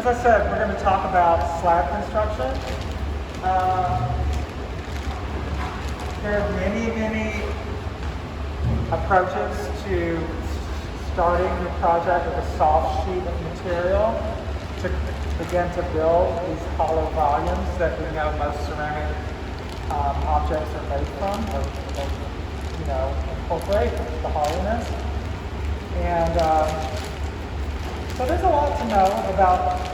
As I said, we're going to talk about slab construction. There are many approaches to starting your project with a soft sheet of material to begin to build these hollow volumes that we know most ceramic objects are made from, or incorporate the hollowness. And so there's a lot to know about it.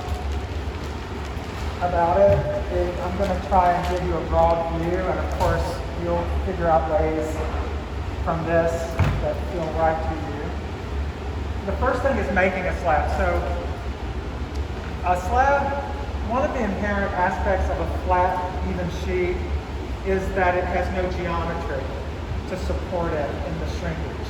I'm going to try and give you a broad view, and of course you'll figure out ways from this that feel right to you. The first thing is making a slab. So a slab, one of the inherent aspects of a flat, even sheet is that it has no geometry to support it in the shrinkage.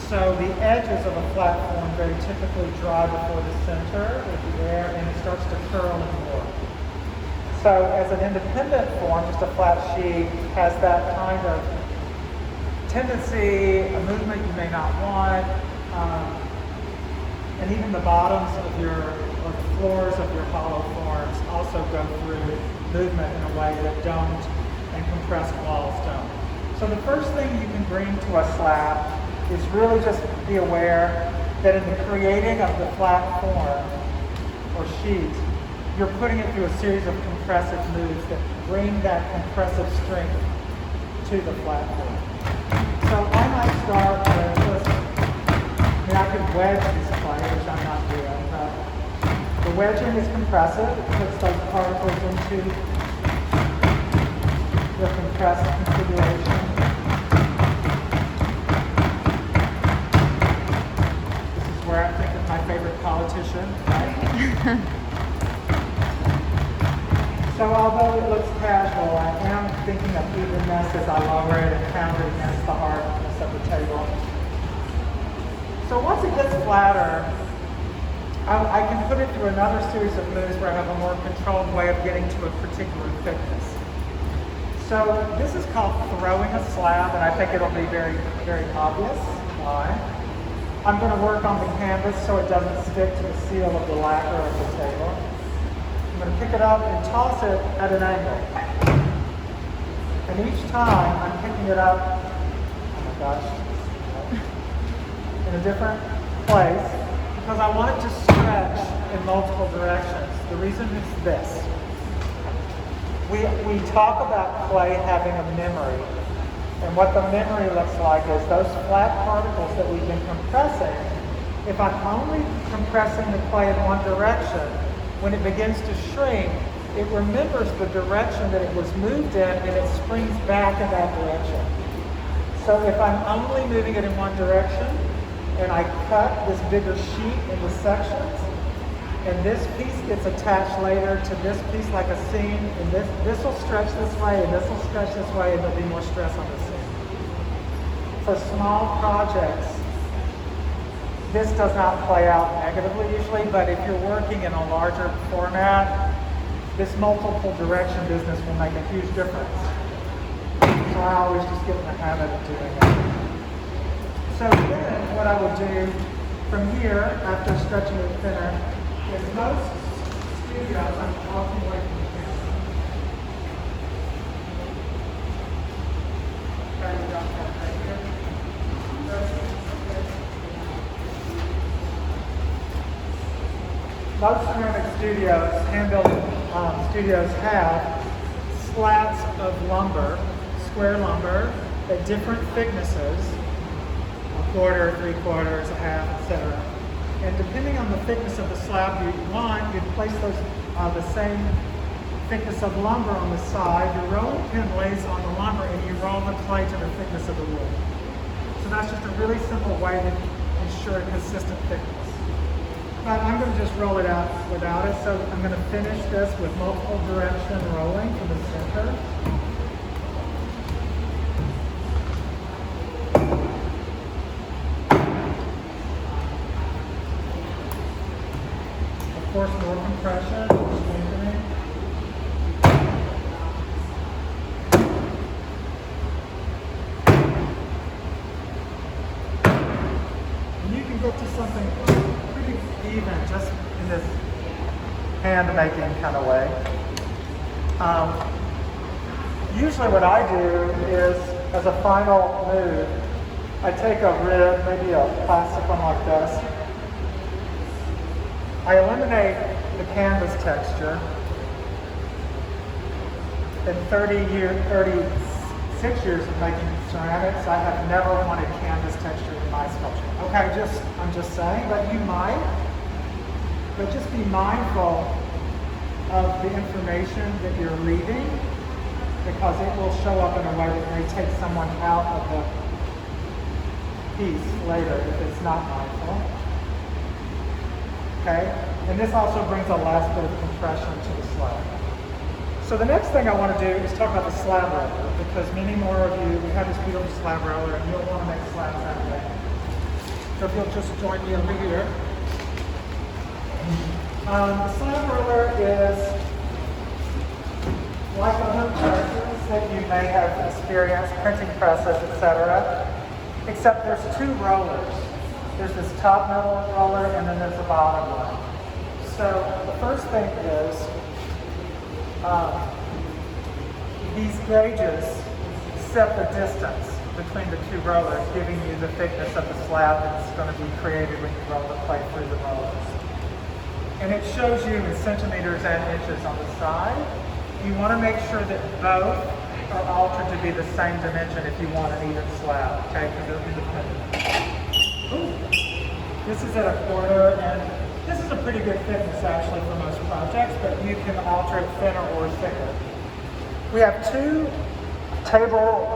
So the edges of a flat form very typically dry before the center with the air, and it starts to curl and warp. So as an independent form, just a flat sheet has that kind of tendency, a movement you may not want, and even the bottoms of or the floors of your hollow forms also go through movement in a way that don't, and compressed walls don't. So the first thing you can bring to a slab is really just be aware that in the creating of the flat form or sheet, you're putting it through a series of compressive moves that bring that compressive strength to the flat form. So I might start with just, I could wedge this clay, which I'm not doing, but the wedging is compressive. It puts those particles into the compressed configuration. This is where I think of my favorite politician, right? So although it looks casual, I am thinking of evenness as I lower it and pound it against the hardness of the table. So once it gets flatter, I can put it through another series of moves where I have a more controlled way of getting to a particular thickness. So this is called throwing a slab, and I think it'll be very, very obvious why. I'm going to work on the canvas so it doesn't stick to the seal of the lacquer of the table. I'm going to pick it up and toss it at an angle. And each time I'm picking it up, oh my gosh, in a different place, because I want it to stretch in multiple directions. The reason is this. We talk about clay having a memory. And what the memory looks like is those flat particles that we've been compressing. If I'm only compressing the clay in one direction, when it begins to shrink, it remembers the direction that it was moved in, and it springs back in that direction. So if I'm only moving it in one direction, and I cut this bigger sheet into sections, and this piece gets attached later to this piece like a seam, and this will stretch this way, and this will stretch this way, and there'll be more stress on the seam. For small projects, this does not play out negatively usually, but if you're working in a larger format, this multiple direction business will make a huge difference. So I always just get in the habit of doing that. So then what I will do from here, after stretching it thinner, is most studios, I'm walking away from the camera. Try to drop that right here. Most ceramic studios, hand-built studios, have slats of lumber, square lumber, at different thicknesses, a quarter, 3/4, a half, etc. And depending on the thickness of the slab you want, you place those the same thickness of lumber on the side. Your rolling pin lays on the lumber, and you roll the clay to the thickness of the wood. So that's just a really simple way to ensure consistent thickness. But I'm going to just roll it out without it. So I'm going to finish this with multiple direction rolling from the center. Of course, more compression, strengthening. And you can get to something pretty even just in this hand making kind of way. Usually what I do is, as a final move, I take a rib, maybe a plastic one like this. I eliminate the canvas texture. In 36 years of making ceramics, I have never wanted canvas texture in my sculpture. Okay, I'm just saying, but you might. But just be mindful of the information that you're leaving, because it will show up in a way that may take someone out of the piece later if it's not mindful. Okay? And this also brings a last bit of compression to the slab. So the next thing I want to do is talk about the slab roller, because many more of you, we have this beautiful slab roller and you'll want to make slabs that way. So if you'll just join me over here. The slab roller is like other presses that you may have experienced, printing presses, etc. Except there's two rollers. There's this top metal roller and then there's the bottom one. So the first thing is these gauges set the distance between the two rollers, giving you the thickness of the slab that's going to be created when you roll the clay through the rollers. And it shows you in centimeters and inches on the side. You want to make sure that both are altered to be the same dimension if you want an even slab, okay, because they're independent. Ooh. This is at 1/4, and this is a pretty good thickness actually for most projects, but you can alter it thinner or thicker. We have two table,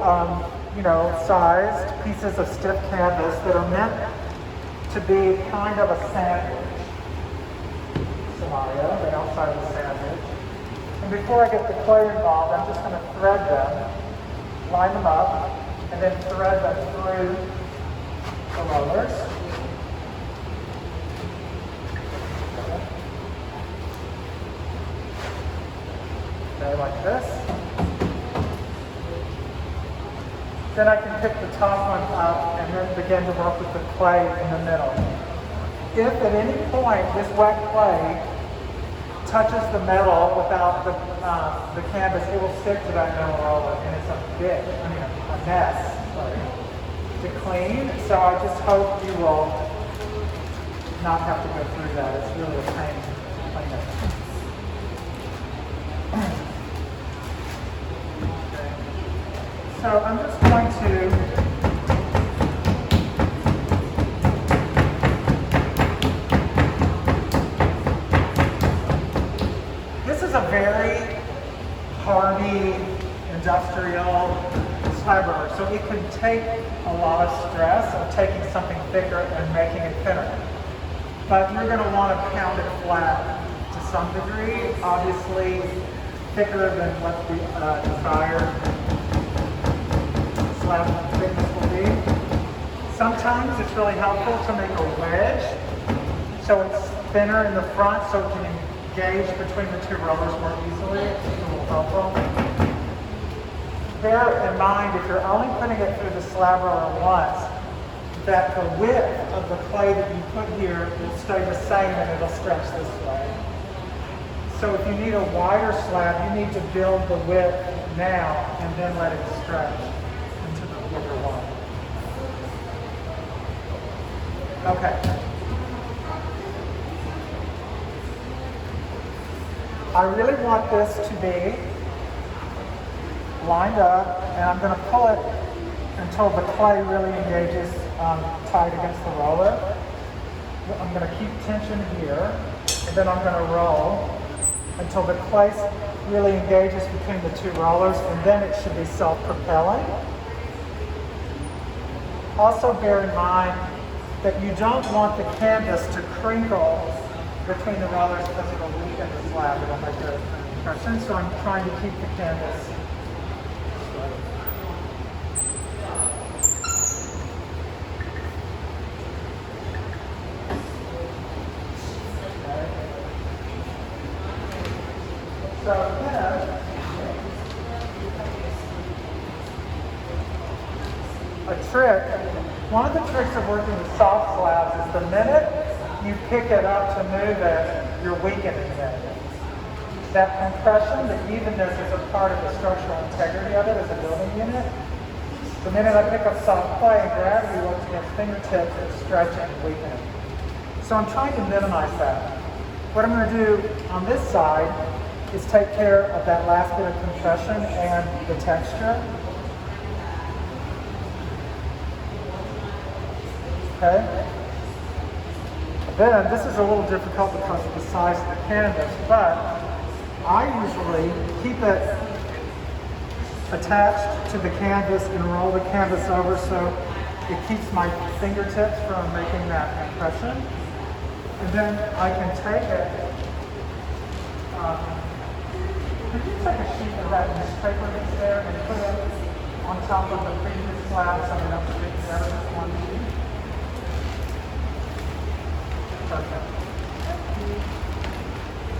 sized pieces of stiff canvas that are meant to be kind of a sandwich scenario, the outside of the sandwich. And before I get the clay involved, I'm just going to thread them, line them up, and then thread them through the rollers. Okay, like this. Then I can pick the top one up and then begin to work with the clay in the middle. If at any point this wet clay touches the metal without the canvas, it will stick to that metal roller, and it's a mess to clean. So I just hope you will not have to go through that. It's really a pain to clean it. So I'm just going to a very hardy industrial slab roller, so it can take a lot of stress of taking something thicker and making it thinner. But you're going to want to pound it flat to some degree, obviously thicker than what the desired slab thickness will be. Sometimes it's really helpful to make a wedge so it's thinner in the front so it can engage between the two rollers more easily. It's a little helpful. Bear in mind, if you're only putting it through the slab roller once, that the width of the clay that you put here will stay the same and it'll stretch this way. So if you need a wider slab, you need to build the width now and then let it stretch into the bigger one. Okay. I really want this to be lined up, and I'm going to pull it until the clay really engages tight against the roller. I'm going to keep tension here, and then I'm going to roll until the clay really engages between the two rollers, and then it should be self-propelling. Also bear in mind that you don't want the canvas to crinkle between the rollers because it'll weaken the slab. It'll make an impression, so I'm trying to keep the canvas. Okay. So then, a trick, one of the tricks of working with soft slabs is the minute you pick it up to move it, you're weakening it. That compression, the evenness is a part of the structural integrity of it as a building unit. The minute I pick up soft clay and gravity works against fingertips, it's stretching and weakening. So I'm trying to minimize that. What I'm going to do on this side is take care of that last bit of compression and the texture. Okay? Then, this is a little difficult because of the size of the canvas, but I usually keep it attached to the canvas and roll the canvas over so it keeps my fingertips from making that compression. And then I can take it. Could you take a sheet of that newspaper that's there and put it on top of the previous slab so we don't stick together with one sheet? Perfect.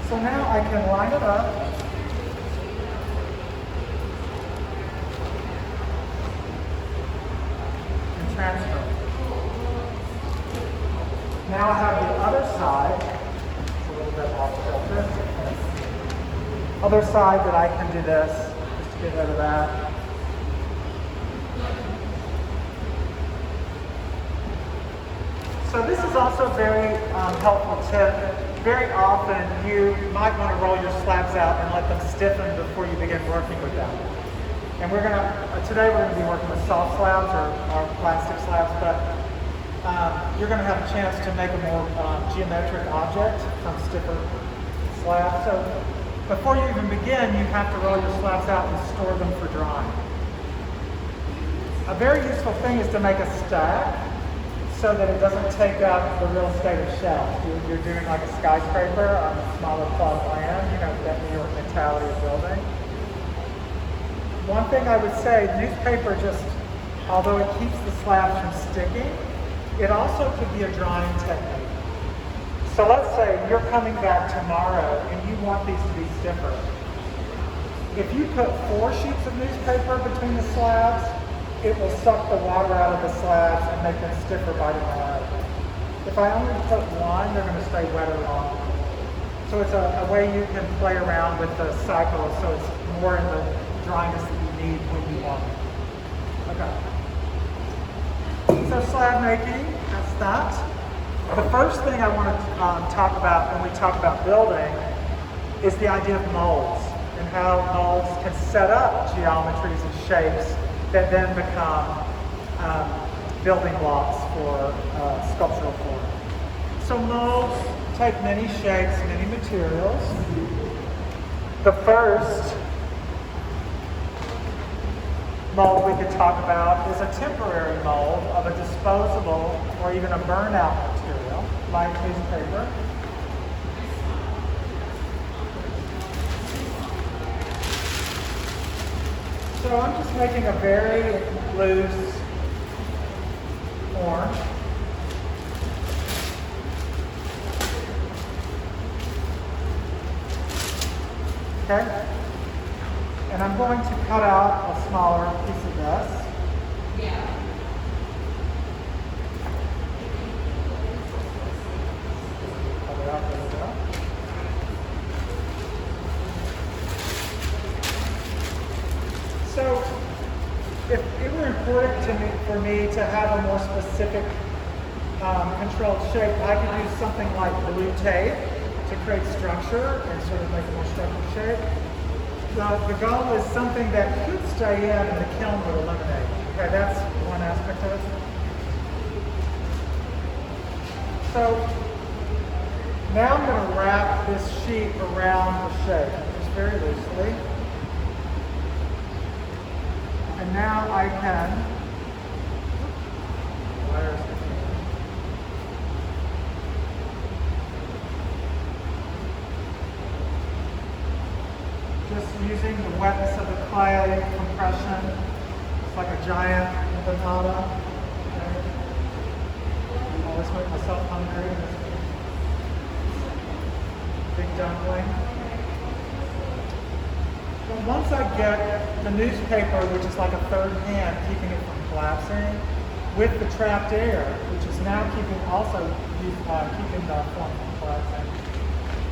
So now I can line it up. And transfer. Now I have the other side. It's a little bit off kilter. Other side that I can do this, just to get rid of that. So this is also a very helpful tip. Very often you might want to roll your slabs out and let them stiffen before you begin working with them. And today we're going to be working with soft slabs or plastic slabs, but you're going to have a chance to make a more geometric object from stiffer slabs. So before you even begin, you have to roll your slabs out and store them for drying. A very useful thing is to make a stack so that it doesn't take up the real estate of shelves. You're doing like a skyscraper on a smaller plot of land, that New York mentality of building. One thing I would say, newspaper although it keeps the slabs from sticking, it also could be a drying technique. So let's say you're coming back tomorrow and you want these to be stiffer. If you put 4 sheets of newspaper between the slabs, it will suck the water out of the slabs and make them stiffer by tomorrow. If I only put 1, they're going to stay wetter longer. So it's a way you can play around with the cycle so it's more in the dryness that you need when you want it. Okay. So slab making, that's that. The first thing I want to talk about when we talk about building is the idea of molds and how molds can set up geometries and shapes that then become building blocks for sculptural form. So molds take many shapes, many materials. The first mold we could talk about is a temporary mold of a disposable or even a burnout material, like newspaper. So I'm just making a very loose form. Okay? And I'm going to cut out a smaller piece of this. Yeah. Cut it out, there we go. So, if it were important for me to have a more specific controlled shape, I could use something like blue tape to create structure and sort of make a more structured shape. The goal is something that could stay in and the kiln would eliminate. Okay, that's one aspect of it. So now I'm going to wrap this sheet around the shape, just very loosely. And now I can, where's the just using the wetness of the clay, compression. It's like a giant empanada. Okay. I always make myself hungry. Big dumpling. But once I get the newspaper, which is like a third hand, keeping it from collapsing, with the trapped air, which is now keeping the form complex.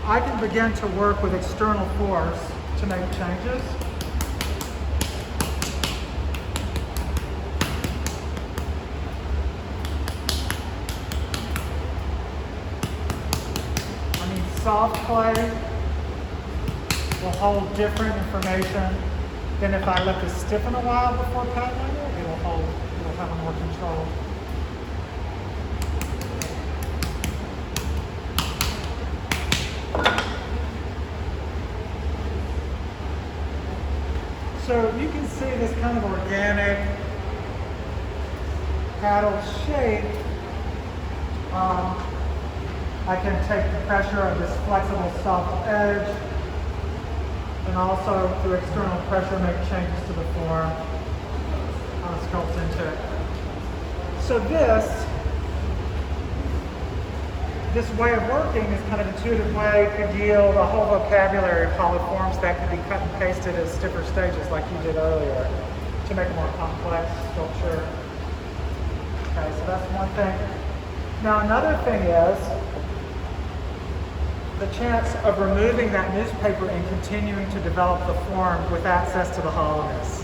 I can begin to work with external force to make changes. Soft clay will hold different information than if I let this stiffen a while before paddling it. It'll have more control. So you can see this kind of organic paddle shape. I can take the pressure of this flexible soft edge and also through external pressure make changes to the form, sculpt into it. So this way of working, this kind of intuitive way, could yield a whole vocabulary of polyforms that could be cut and pasted as stiffer stages like you did earlier to make a more complex sculpture. Okay, so that's one thing. Now another thing is the chance of removing that newspaper and continuing to develop the form with access to the hollowness.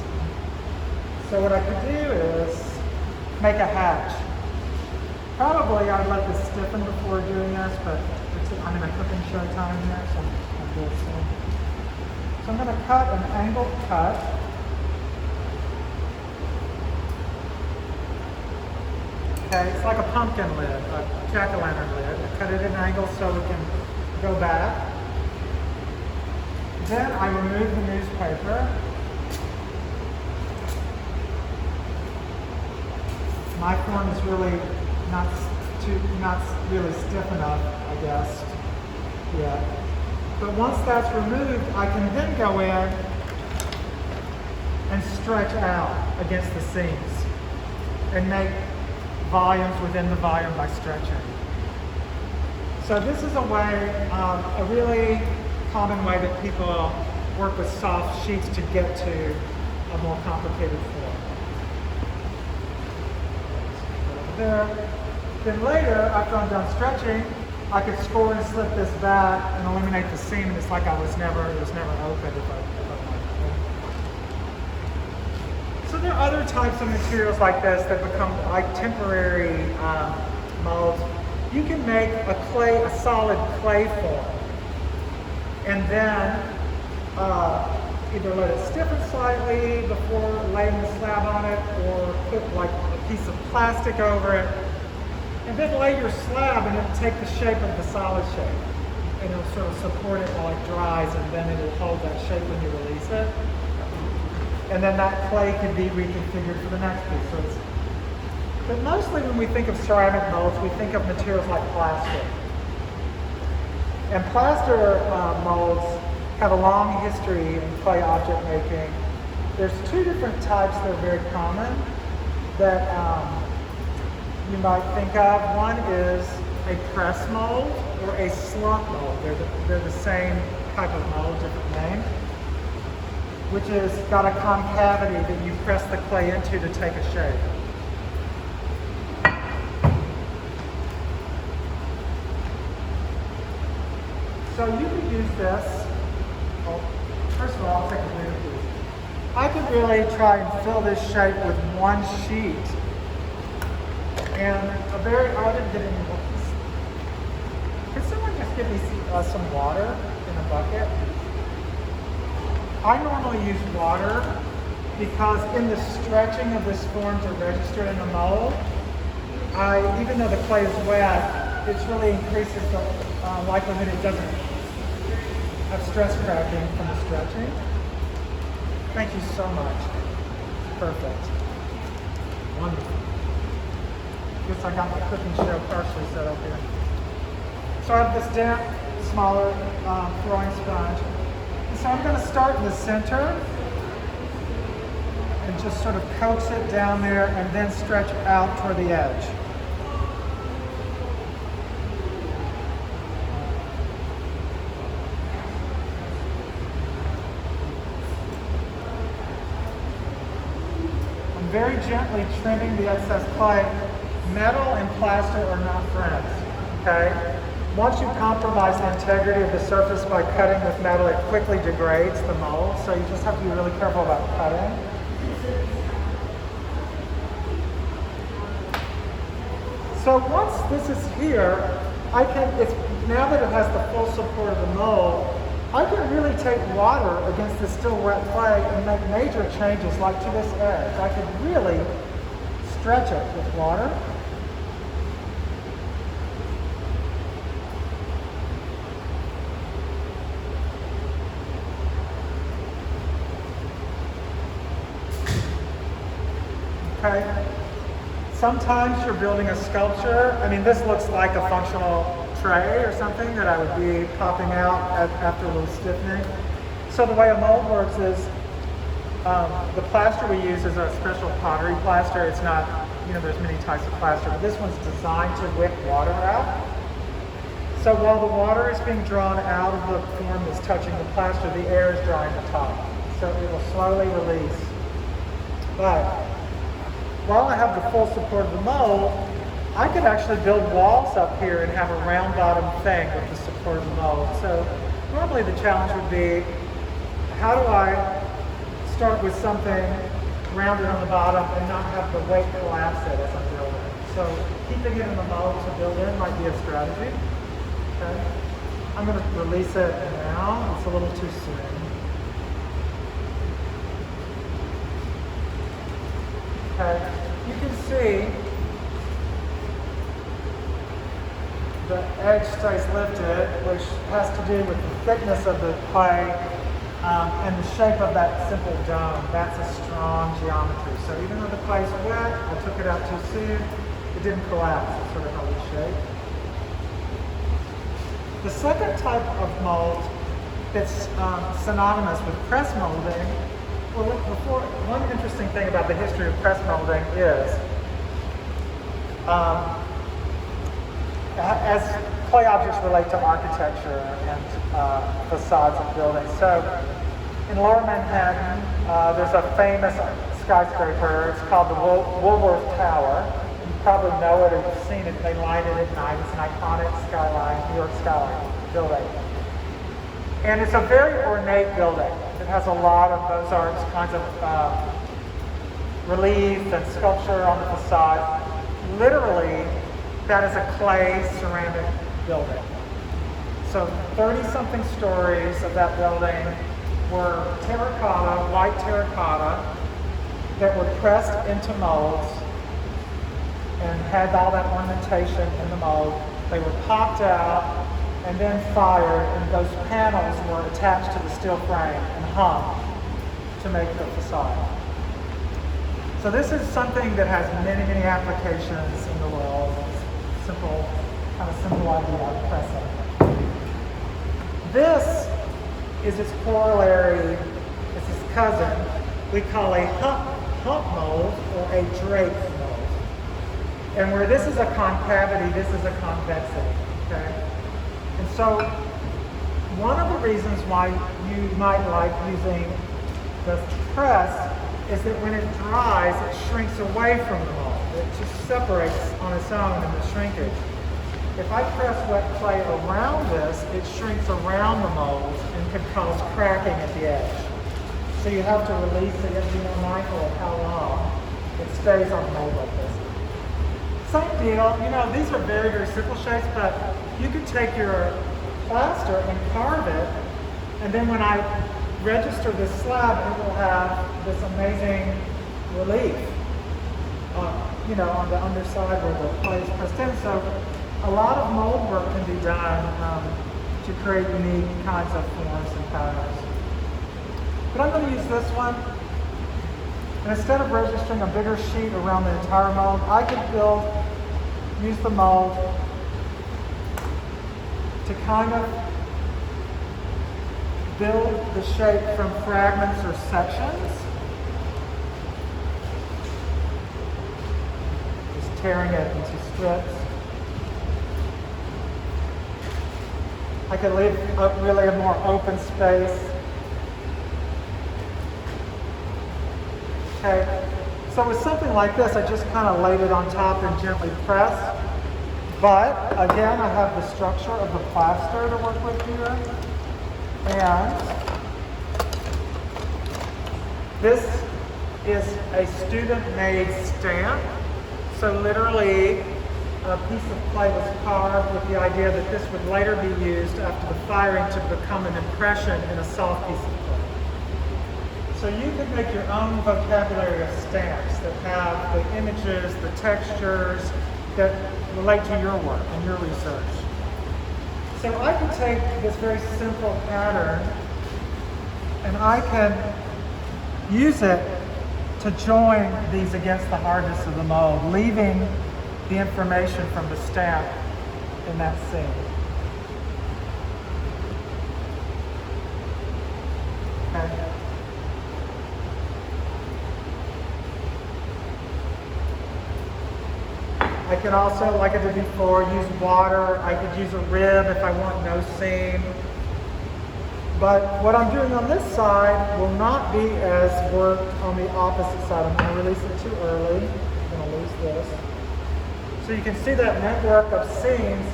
So what I could do is make a hatch. Probably I'd let this stiffen before doing this, but I'm in a cooking show time here, so I'll do it soon. So I'm going to cut an angled cut. Okay, it's like a pumpkin lid, a jack-o'-lantern lid. I cut it at an angle so we can go back. Then I remove the newspaper. My form is really not really stiff enough, I guess, yet. But once that's removed, I can then go in and stretch out against the seams and make volumes within the volume by stretching. So this is a way, a really common way that people work with soft sheets to get to a more complicated form. There. Then later, after I'm done stretching, I could score and slip this back and eliminate the seam, and it's like it was never open if I wanted to. So there are other types of materials like this that become like temporary molds. You can make a solid clay form, and then either let it stiffen slightly before laying the slab on it, or put like a piece of plastic over it, and then lay your slab, and it'll take the shape of the solid shape, and it'll sort of support it while it dries, and then it'll hold that shape when you release it, and then that clay can be reconfigured for the next piece. But mostly when we think of ceramic molds, we think of materials like plaster. And plaster molds have a long history in clay object making. There's two different types that are very common that you might think of. One is a press mold or a slump mold. They're the same type of mold, different name, which has got a concavity that you press the clay into to take a shape. So you could use this. Well, first of all, I'll take a look at this. I could really try and fill this shape with one sheet. And I didn't get any books. Could someone just give me some water in a bucket? I normally use water because in the stretching of this form to register in the mold, even though the clay is wet, it really increases the likelihood it doesn't have stress cracking from the stretching. Thank you so much. Perfect. Wonderful. Guess I got my cooking show partially set up here. So I have this damp, smaller throwing sponge. And so I'm going to start in the center and just sort of coax it down there and then stretch out toward the edge. I'm very gently trimming the excess clay Metal and plaster are not friends, okay? Once you compromise the integrity of the surface by cutting with metal, it quickly degrades the mold, so you just have to be really careful about cutting. So once this is here, now that it has the full support of the mold, I can really take water against this still wet clay and make major changes, like to this edge. I could really stretch it with water. Okay. Sometimes you're building a sculpture. I mean, this looks like a functional tray or something that I would be popping out after a little stiffening. So the way a mold works is the plaster we use is a special pottery plaster. It's not, there's many types of plaster, but this one's designed to wick water out. So while the water is being drawn out of the form that's touching the plaster, the air is drying the top. So it will slowly release. But while I have the full support of the mold, I could actually build walls up here and have a round bottom thing with the support of the mold. So normally the challenge would be, how do I start with something rounded on the bottom and not have the weight collapse it as I'm building? So keeping it in the mold to build in might be a strategy. Okay. I'm going to release it now. It's a little too soon. Okay. You can see the edge stays lifted, which has to do with the thickness of the clay and the shape of that simple dome. That's a strong geometry. So even though the clay's wet, I took it out too soon, it didn't collapse. It sort of held its shape. The second type of mold that's synonymous with press molding, well, one interesting thing about the history of press molding is as clay objects relate to architecture and facades of buildings. So in Lower Manhattan, there's a famous skyscraper. It's called the Woolworth Tower. You probably know it or you've seen it. They light it at night. It's an iconic skyline, New York skyline building. And it's a very ornate building. It has a lot of Beaux-Arts kinds of relief and sculpture on the facade. Literally, that is a clay ceramic building. So 30-something stories of that building were terracotta, white terracotta, that were pressed into molds and had all that ornamentation in the mold. They were popped out and then fired, and those panels were attached to the steel frame and hung to make the facade. So this is something that has many, many applications in the world. It's kind of simple idea of pressing. This is its corollary, it's its cousin, we call a hump mold or a drape mold. And where this is a concavity, this is a convexity, okay? And so one of the reasons why you might like using the press is that when it dries, it shrinks away from the mold. It just separates on its own in the shrinkage. If I press wet clay around this, it shrinks around the mold and can cause cracking at the edge. So you have to release it. You have to be more mindful of how long it stays on the mold like this. Same deal. These are very, very simple shapes, but you can take your plaster and carve it, and then when I register this slab, it will have this amazing relief, on the underside where the clay is pressed in. So a lot of mold work can be done to create unique kinds of forms and patterns. But I'm going to use this one, and instead of registering a bigger sheet around the entire mold, I could use the mold to kind of build the shape from fragments or sections. Just tearing it into strips. I could leave really a more open space. Okay, So with something like this, I just kind of laid it on top and gently pressed. But again, I have the structure of the plaster to work with here. And this is a student-made stamp. So literally, a piece of clay was carved with the idea that this would later be used after the firing to become an impression in a soft piece of clay. So you can make your own vocabulary of stamps that have the images, the textures that relate to your work and your research. So I can take this very simple pattern and I can use it to join these against the hardness of the mold, leaving the information from the stamp in that scene. Okay. I can also, like I did before, use water. I could use a rib if I want no seam. But what I'm doing on this side will not be as worked on the opposite side. I'm going to release it too early. I'm going to lose this. So you can see that network of seams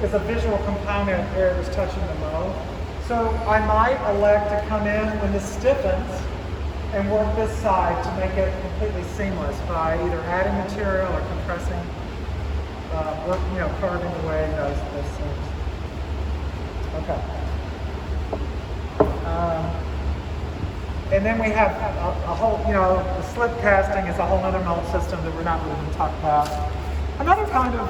is a visual component where it was touching the mold. So I might elect to come in when this stiffens and work this side to make it completely seamless by either adding material or compressing, carving away those seams. Okay. And then we have a whole, the slip casting is a whole other mold system that we're not really going to talk about. Another kind of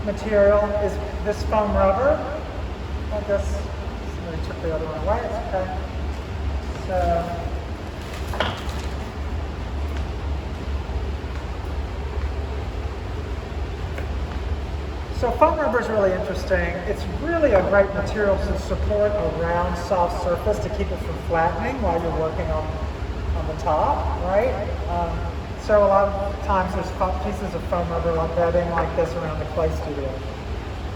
material is this foam rubber. I guess somebody took the other one away. It's okay. So foam rubber is really interesting. It's really a great material to support a round, soft surface to keep it from flattening while you're working on the top, right? So a lot of times there's pieces of foam rubber like bedding like this around the clay studio.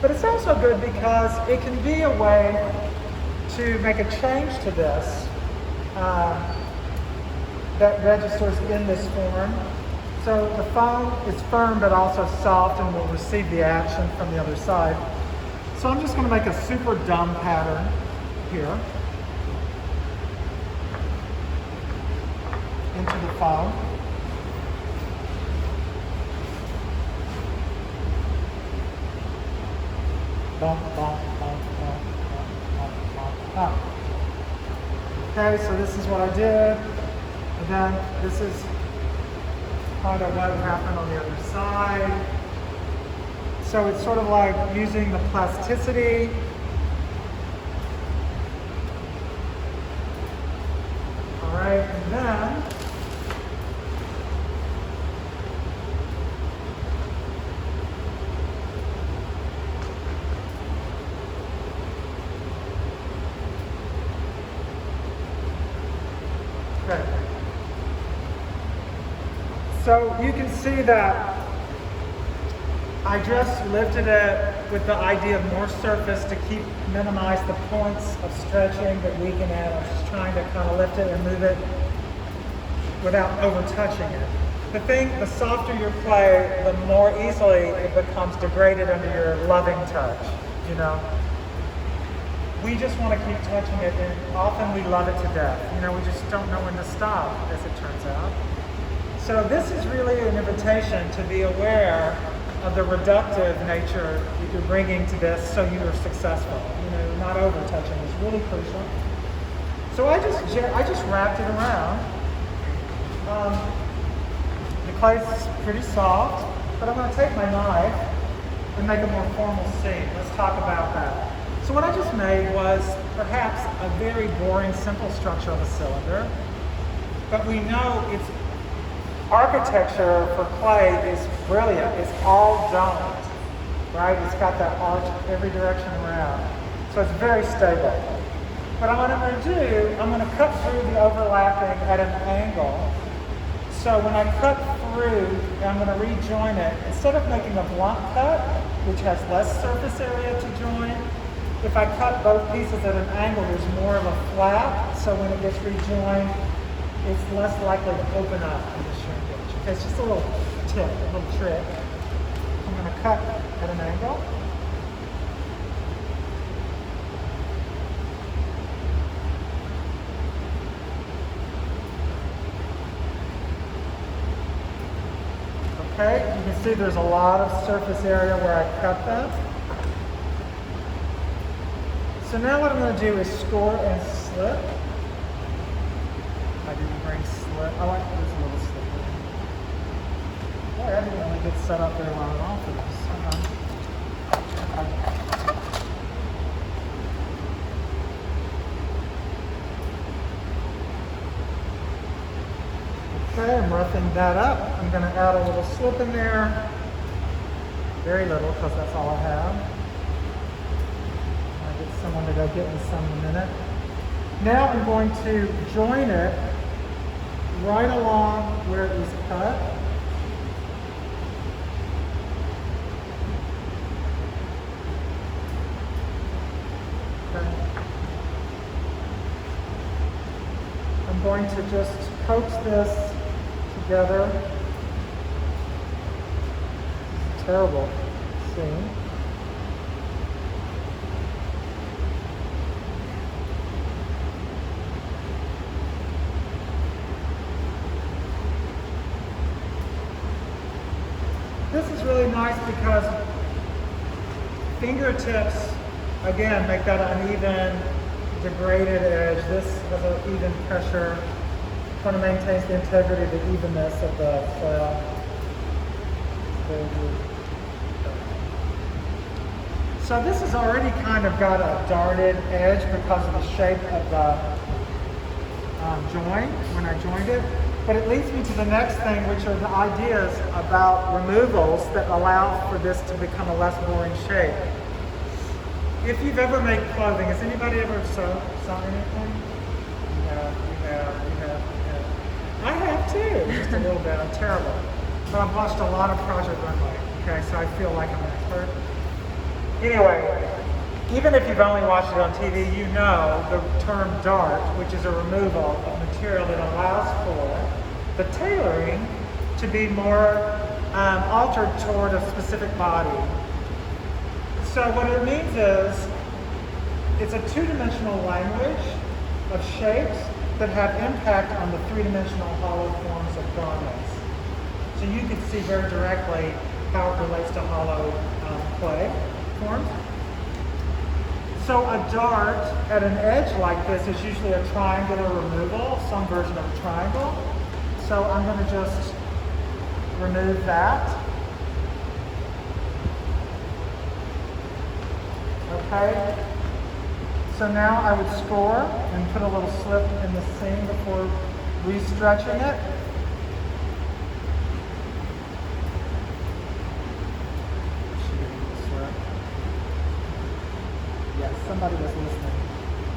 But it's also good because it can be a way to make a change to this that registers in this form. So the foam is firm but also soft and will receive the action from the other side. So I'm just going to make a super dumb pattern here into the foam. Bump, bump, bump, bump, bump, bump, bump, bump. Okay, so this is what I did. And then this is kind of what happened on the other side. So it's sort of like using the plasticity. All right, and then so you can see that I just lifted it with the idea of more surface to minimize the points of stretching that we can add. I'm just trying to kind of lift it and move it without over touching it. The softer your clay, the more easily it becomes degraded under your loving touch, We just want to keep touching it, and often we love it to death. We just don't know when to stop, as it turns out. So this is really an invitation to be aware of the reductive nature that you're bringing to this so you're successful. Not over touching is really crucial. So I just wrapped it around. The clay is pretty soft, but I'm going to take my knife and make a more formal seam. Let's talk about that. So what I just made was perhaps a very boring, simple structure of a cylinder, but we know its architecture for clay is brilliant. It's all domed, right? It's got that arch every direction around. So it's very stable. But what I'm going to do, I'm going to cut through the overlapping at an angle. So when I cut through, I'm going to rejoin it. Instead of making a blunt cut, which has less surface area to join, if I cut both pieces at an angle, there's more of a flap. So when it gets rejoined, it's less likely to open up in the shrinkage. Okay, it's just a little tip, a little trick. I'm going to cut at an angle. Okay, you can see there's a lot of surface area where I cut them. So now what I'm going to do is score and slip. I didn't bring slip. I like this little slip. Boy, I didn't really get set up very well at all for this. Okay, I'm roughing that up. I'm going to add a little slip in there. Very little, because that's all I have. I'll get someone to go get me some in a minute. Now I'm going to join it right along where it was cut. Okay. I'm going to just coax this together. It's a terrible scene. This is really nice because fingertips, again, make that uneven, degraded edge. This has an even pressure, kind of maintains the integrity, the evenness of the slab. So this has already kind of got a darted edge because of the shape of the join when I joined it. But it leads me to the next thing, which are the ideas about removals that allow for this to become a less boring shape. If you've ever made clothing, has anybody ever sewn anything? Yeah. I have too, just a little bit. I'm terrible. But I've watched a lot of Project Runway, okay, so I feel like I'm an expert. Anyway, even if you've only watched it on TV, you know the term dart, which is a removal of material that allows for the tailoring to be more altered toward a specific body. So what it means is it's a two-dimensional language of shapes that have impact on the three-dimensional hollow forms of garments. So you can see very directly how it relates to hollow clay forms. So a dart at an edge like this is usually a triangular removal, some version of a triangle. So I'm going to just remove that. Okay. So now I would score and put a little slip in the seam before re-stretching it. Yes, somebody was listening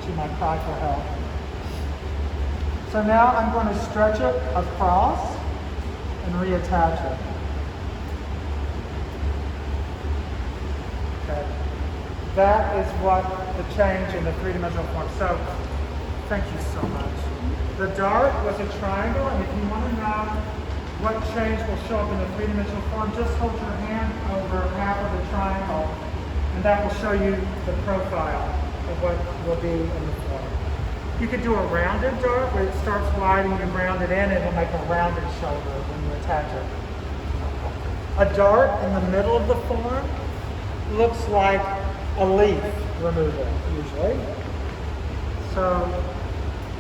to my cry for help. So now I'm going to stretch it across and reattach it. Okay. That is what the change in the three-dimensional form. So, thank you so much. The dart was a triangle, and if you want to know what change will show up in the three-dimensional form, just hold your hand over half of the triangle, and that will show you the profile of what will be in the form. You could do a rounded dart where it starts wide and you round it in, and it'll make a rounded shoulder when you attach it. A dart in the middle of the form looks like a leaf removal, usually. So,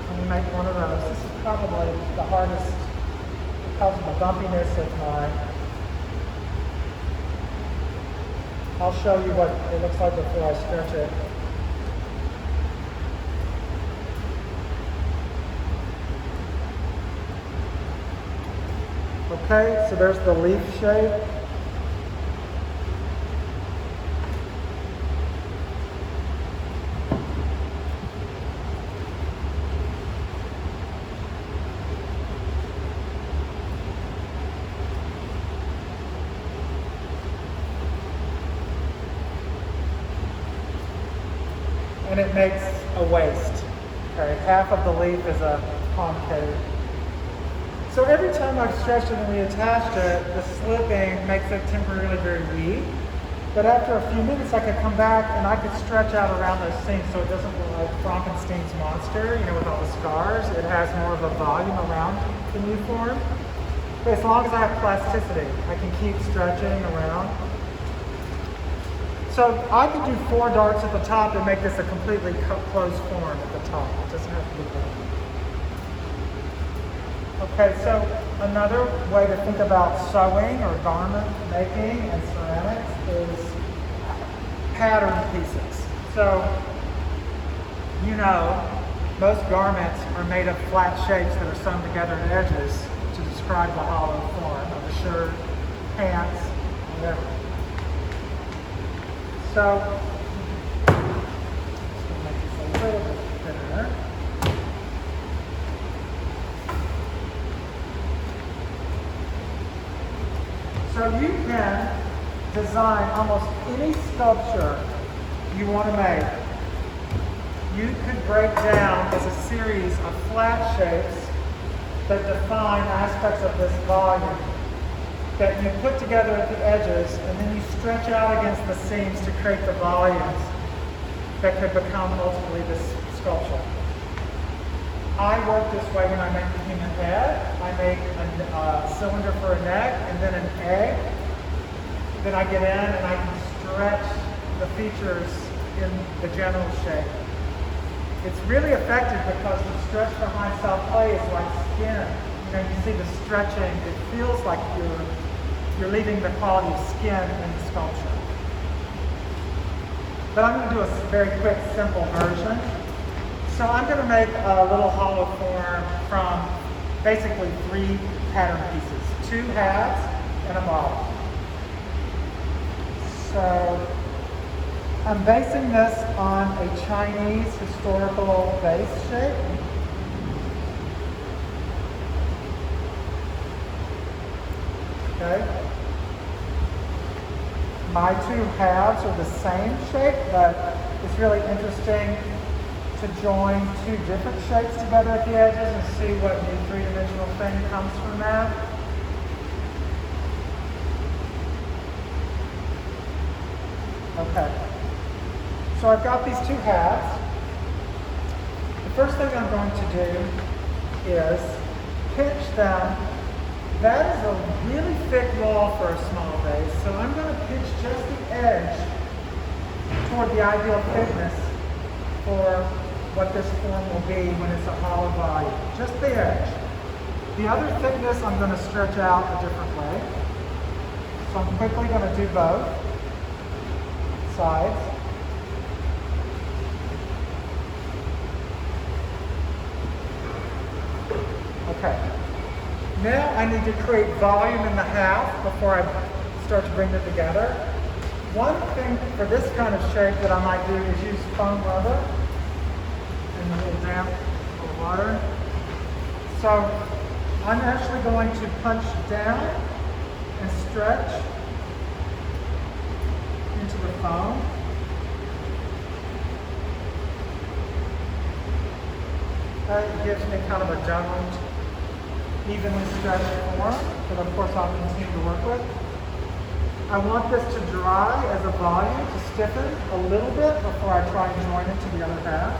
let me make one of those. This is probably the hardest because of the bumpiness of my... I'll show you what it looks like before I stretch it. Okay, so there's the leaf shape. And it makes a waist. Okay, half of the leaf is a concave So every time I've stretched it and reattached it, the slipping makes it temporarily very weak. But after a few minutes, I could come back and I could stretch out around those seams so it doesn't look like Frankenstein's monster, you know, with all the scars. It has more of a volume around the new form. But as long as I have plasticity, I can keep stretching around. So I could do 4 darts at the top and make this a completely closed form at the top. It doesn't have to be that. Okay, so another way to think about sewing or garment making and ceramics is pattern pieces. So, you know, most garments are made of flat shapes that are sewn together at edges to describe the hollow form of a shirt, pants, whatever. So, just going to make this a little bit thinner. So you can design almost any sculpture you want to make. You could break down as a series of flat shapes that define aspects of this volume that you put together at the edges, and then you stretch out against the seams to create the volumes that could become ultimately this sculpture. I work this way when I make the human head. I make a cylinder for a neck and then an egg. Then I get in and I can stretch the features in the general shape. It's really effective because the stretch behind soft clay is like skin. You know, you see the stretching. It feels like you're leaving the quality of skin in the sculpture. But I'm going to do a very quick, simple version. So I'm going to make a little hollow form from basically 3 pattern pieces, 2 halves and a bottom. So I'm basing this on a Chinese historical vase shape. Okay. My 2 halves are the same shape, but it's really interesting to join 2 different shapes together at the edges and see what new 3-dimensional thing comes from that. Okay. So I've got these 2 halves. The first thing I'm going to do is pinch them. That is a really thick wall for a small vase, so I'm going to pinch just the edge toward the ideal thickness for what this form will be when it's a hollow volume. Just the edge. The other thickness I'm going to stretch out a different way. So I'm quickly going to do both sides. Okay. Now I need to create volume in the half before I start to bring them together. One thing for this kind of shape that I might do is use foam rubber and a little damp or water. So I'm actually going to punch down and stretch into the foam. It gives me kind of a domed, evenly stretched form that of course I'll continue to work with. I want this to dry as a volume, to stiffen a little bit before I try and join it to the other half.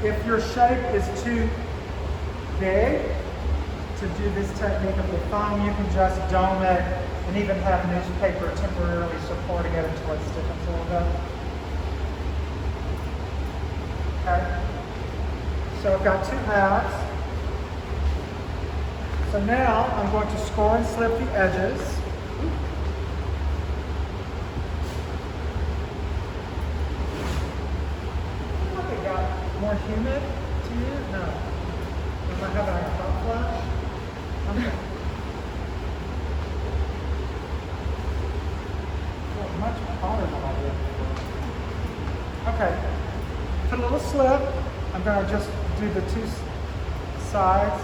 If your shape is too big to do this technique of the foam, you can just dome it and even have newspaper temporarily supporting it until it stiffens a little bit. Okay. So I've got 2 halves. So now I'm going to score and slip the edges. I think it got more humid to you? No. Am I having a hot flash? Okay. Well, much hotter than I did. Okay. Put a little slip. I'm going to just do the 2 sides.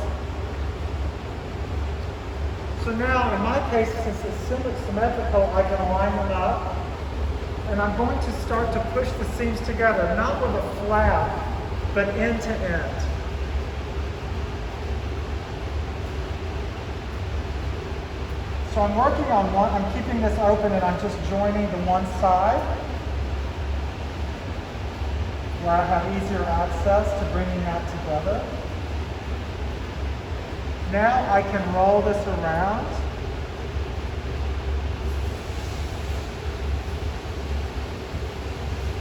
So now, in my case, since it's symmetrical, I can line them up. And I'm going to start to push the seams together, not with a flap, but end to end. So I'm working on one, I'm keeping this open and I'm just joining the one side where I have easier access to bringing that together. Now I can roll this around.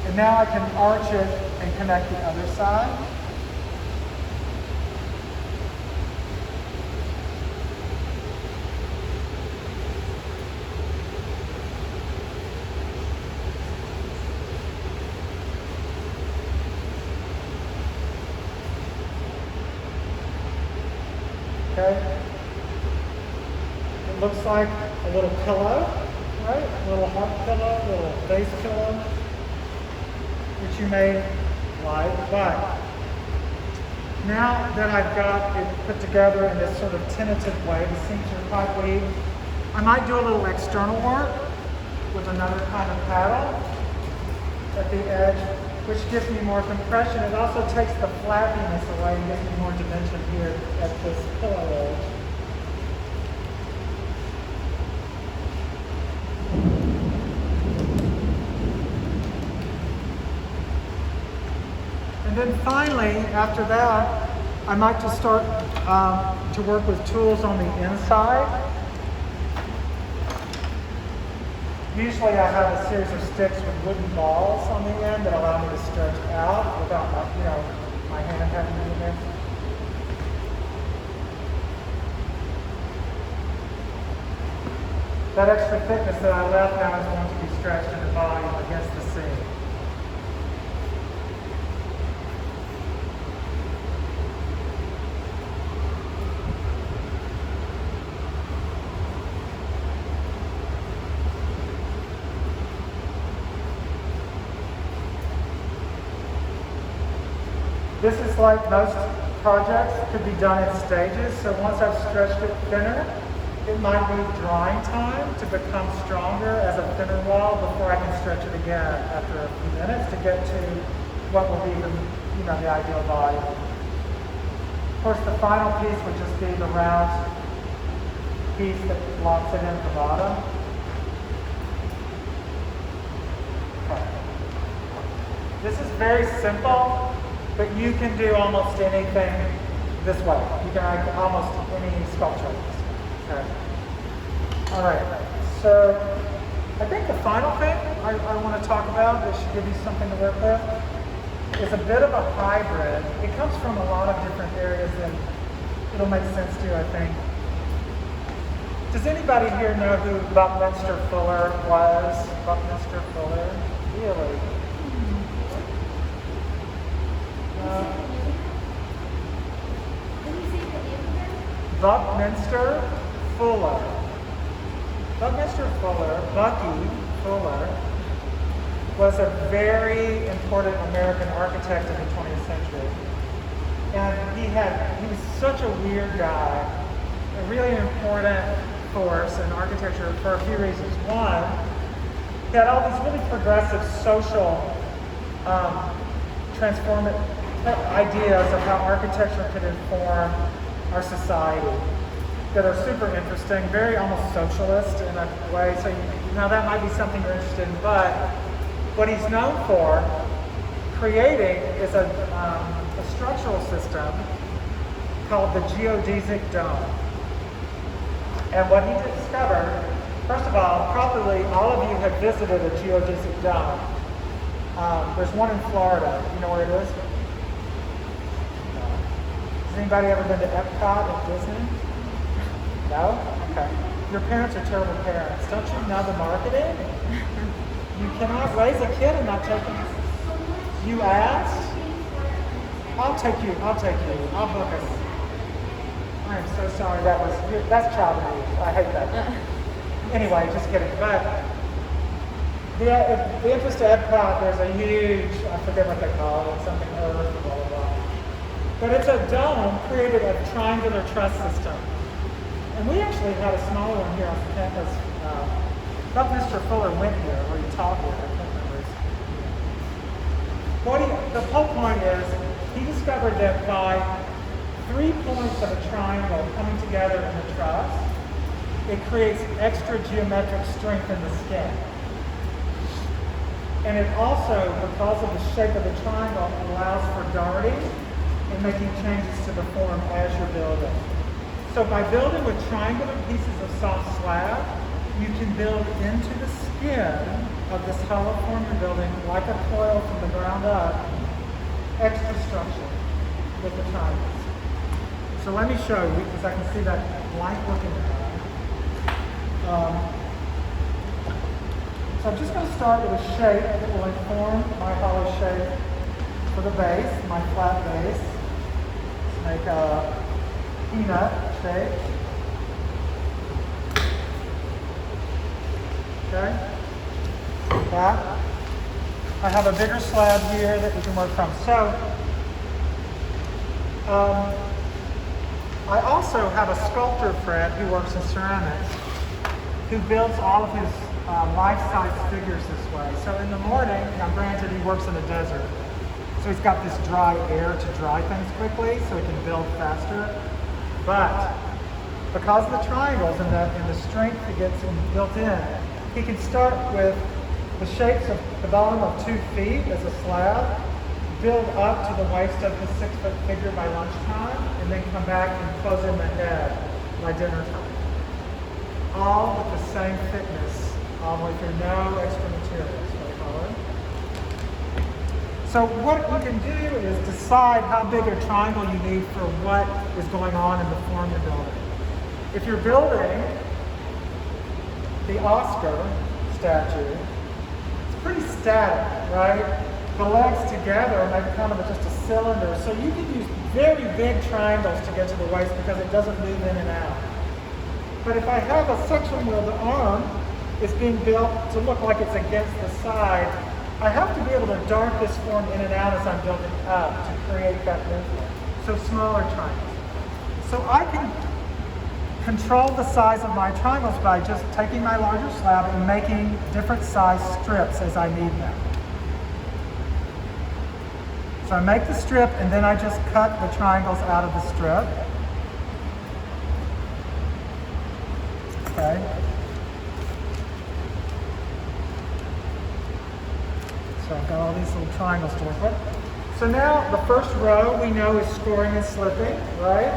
And now I can arch it and connect the other side. Okay. It looks like a little pillow, right? A little heart pillow, a little face pillow, which you may like. But now that I've got it put together in this sort of tentative way, the seams are quite weak, I might do a little external work with another kind of paddle at the edge, which gives me more compression. It also takes the flappiness away and gives me more dimension here at this pillow edge. And then finally, after that, I might just start to work with tools on the inside. Usually I have a series of sticks with wooden balls on the end that allow me to stretch out without my hand having to be there. That extra thickness that I left now is going to be stretched in the volume against the seam. This is like most projects, could be done in stages. So once I've stretched it thinner, it might need drying time to become stronger as a thinner wall before I can stretch it again after a few minutes to get to what will be the ideal volume. Of course, the final piece would just be the round piece that locks it in at the bottom. Okay. This is very simple. But you can do almost anything this way. You can make almost any sculpture. Okay. All right. So I think the final thing I want to talk about that should give you something to work with is a bit of a hybrid. It comes from a lot of different areas and it'll make sense to you, I think. Does anybody here know who Buckminster Fuller was? Buckminster Fuller? Really? Buckminster Fuller. Buckminster Fuller, Bucky Fuller, was a very important American architect in the 20th century. And he was such a weird guy, a really important force in architecture for a few reasons. One, he had all these really progressive social transformative ideas of how architecture could inform our society that are super interesting, very almost socialist in a way. So that might be something you're interested in, but what he's known for creating is a structural system called the geodesic dome. And what he discovered, first of all, probably all of you have visited a geodesic dome. There's one in Florida. You know where it is? Has anybody ever been to Epcot at Disney? No? Okay. Your parents are terrible parents. Don't you know the marketing? You cannot raise a kid and not take him. You asked? I'll take you. I'll book it. I'm so sorry. That's child abuse. I hate that. Anyway, just kidding. But the interest of Epcot, there's a huge, I forget what they call it, something Earth, blah, blah, blah. But it's a dome created a triangular truss system. And we actually had a smaller one here on campus. Mr. Fuller went here, or he taught here, I can't remember. The whole point is, he discovered that by 3 points of a triangle coming together in the truss, it creates extra geometric strength in the skin. And it also, because of the shape of the triangle, allows for darting and making changes to the form as you're building. So by building with triangular pieces of soft slab, you can build into the skin of this hollow form you're building, like a coil from the ground up, extra structure with the triangles. So let me show you, because I can see that blank looking eye. So I'm just going to start with a shape that will inform my hollow shape for the base, my flat base. Let's make a peanut shape. Okay. That. I have a bigger slab here that we can work from. So I also have a sculptor friend who works in ceramics who builds all of his life-size figures this way. So in the morning, now granted he works in the desert, so he's got this dry air to dry things quickly so he can build faster. But because of the triangles and the strength that gets built in, he can start with the shapes of the bottom of 2 feet as a slab, build up to the waist of his 6-foot figure by lunchtime, and then come back and close in the head by dinner time. All with the same thickness, all the way through, no extra materials for the color. So what you can do is decide how big a triangle you need for what is going on in the form you're building. If you're building the Oscar statue, it's pretty static, right? The legs together make kind of just a cylinder, so you can use very big triangles to get to the waist because it doesn't move in and out. But if I have a section where the arm is being built to look like it's against the side, I have to be able to dart this form in and out as I'm building up to create that movement. So smaller triangles. So I can control the size of my triangles by just taking my larger slab and making different size strips as I need them. So I make the strip and then I just cut the triangles out of the strip. Okay. So I've got all these little triangles to work with. So now the first row we know is scoring and slipping, right?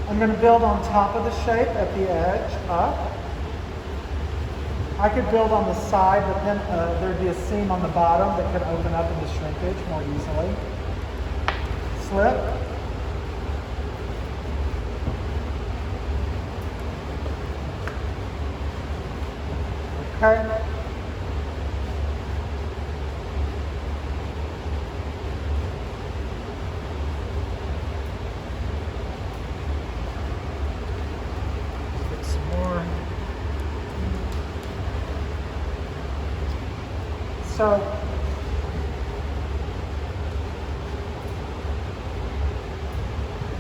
I'm going to build on top of the shape at the edge, up. I could build on the side, but then there'd be a seam on the bottom that could open up into shrinkage more easily. Slip. Okay. So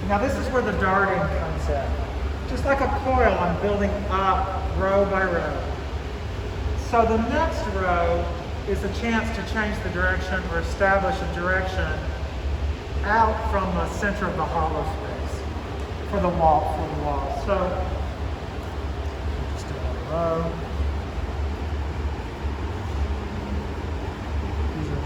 now this is where the darting comes in. Just like a coil, I'm building up row by row. So the next row is a chance to change the direction or establish a direction out from the center of the hollow space for the wall. So just do another row.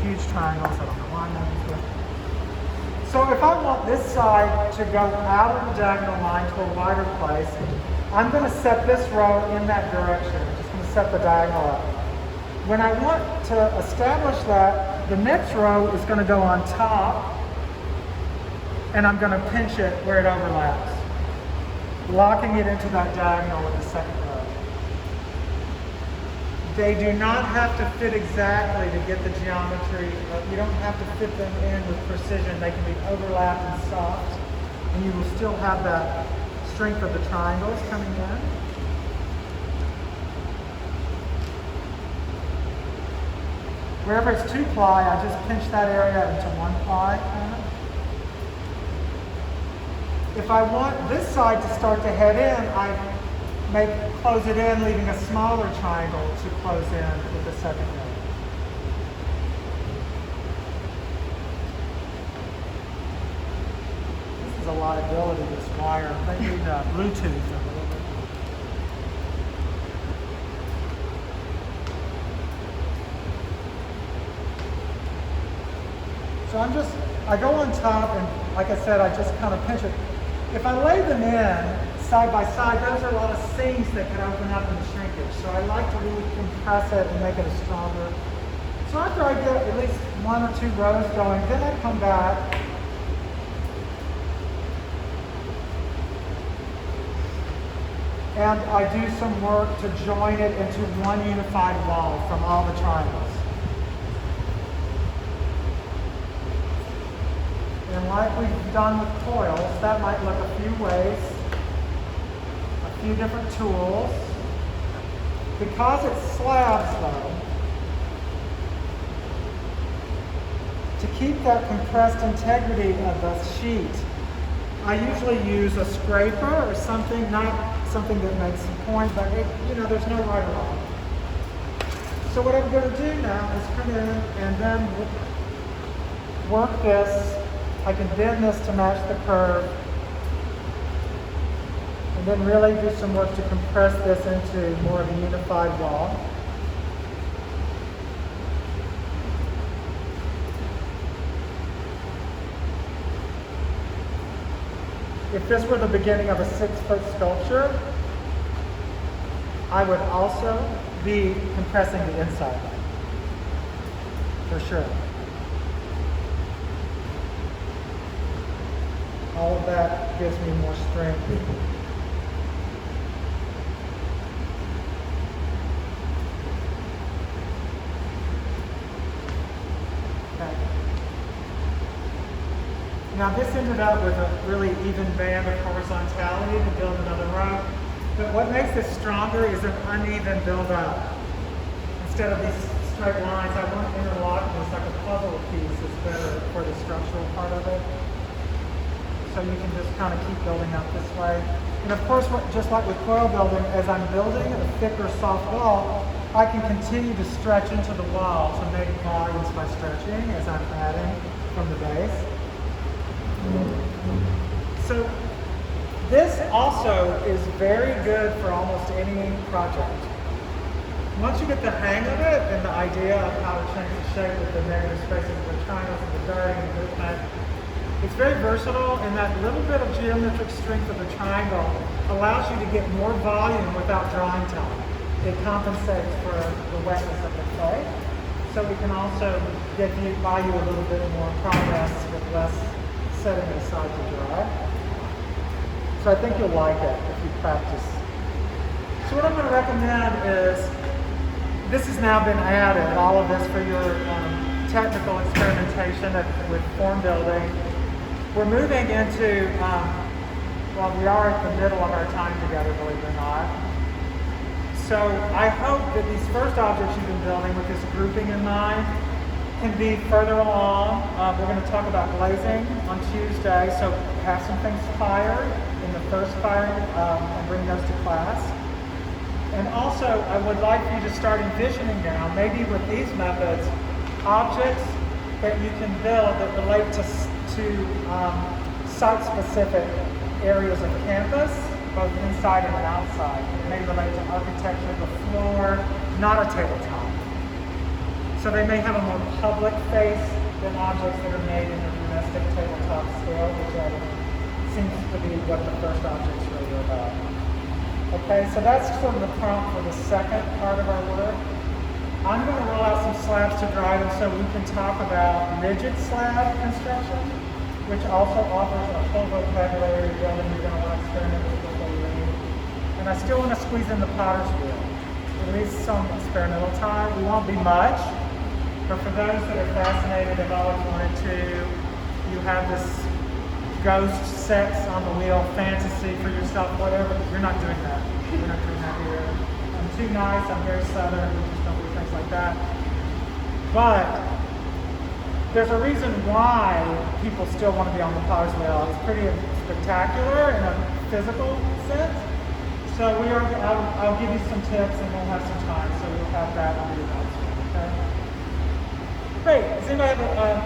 Huge triangles, I don't know why I'm having to. So if I want this side to go out of the diagonal line to a wider place, I'm going to set this row in that direction. I'm just going to set the diagonal up. When I want to establish that, the next row is going to go on top, and I'm going to pinch it where it overlaps, locking it into that diagonal with the second row. They do not have to fit exactly to get the geometry. You don't have to fit them in with precision. They can be overlapped and soft, and you will still have that strength of the triangles coming in. Wherever it's 2-ply, I just pinch that area into 1-ply. If I want this side to start to head in, I close it in, leaving a smaller triangle to close in with the second row. a liability, this wire. They need Bluetooth. So I go on top and like I said, I just kind of pinch it. If I lay them in side by side, those are a lot of seams that can open up in the shrinkage. So I like to really compress it and make it a stronger. So after I get at least 1 or 2 rows going, then I come back and I do some work to join it into one unified wall from all the triangles. And like we've done with coils, that might look a few ways, a few different tools. Because it's slabs though, to keep that compressed integrity of the sheet, I usually use a scraper or something, not something that makes some point, but there's no right or wrong. So what I'm going to do now is come in and then work this. I can bend this to match the curve, and then really do some work to compress this into more of a unified wall. If this were the beginning of a 6-foot sculpture, I would also be compressing the inside, for sure. All of that gives me more strength. Okay. Now this ended up with a really even band of horizontality to build another row. But what makes this stronger is an uneven build-up. Instead of these straight lines, I want to interlock this like a puzzle piece is better for the structural part of it. So you can just kind of keep building up this way. And of course, just like with coil building, as I'm building a thicker, soft wall, I can continue to stretch into the wall to make volumes by stretching as I'm adding from the base. So this also is very good for almost any project. Once you get the hang of it and the idea of how to change the shape with the negative spacing of the triangles and the darting and movement, it's very versatile, and that little bit of geometric strength of the triangle allows you to get more volume without drawing time. It compensates for the wetness of the clay, so it can also buy you a little bit more progress with less setting it aside to dry. So I think you'll like it if you practice. So what I'm going to recommend is, this has now been added, all of this for your technical experimentation with form building. We're moving into, we are at the middle of our time together, believe it or not. So I hope that these first objects you've been building with this grouping in mind can be further along. We're going to talk about glazing on Tuesday, so have some things fired in the first firing and bring those to class. And also, I would like you to start envisioning now, maybe with these methods, objects that you can build that relate to site-specific areas of campus, both inside and outside. It may relate to architecture, the floor, not a tabletop. So they may have a more public face than objects that are made in a domestic tabletop scale, which seems to be what the first objects really are about. Okay, so that's sort of the prompt for the second part of our work. I'm going to roll out some slabs to dry them so we can talk about rigid slab construction, which also offers a whole vocabulary of building you're going to want to experiment with before you leave. And I still want to squeeze in the potter's wheel. At least some experimental time. We won't be much, but for those that are fascinated, have always wanted to, you have this ghost sex on the wheel fantasy for yourself, whatever. We're not doing that. We're not doing that here. I'm too nice, I'm very southern, we just don't do things like that. But there's a reason why people still want to be on the potter's wheel. It's pretty spectacular in a physical sense. So I'll give you some tips and we'll have some time, so we'll have that under your notes. Okay? Great. Does anybody have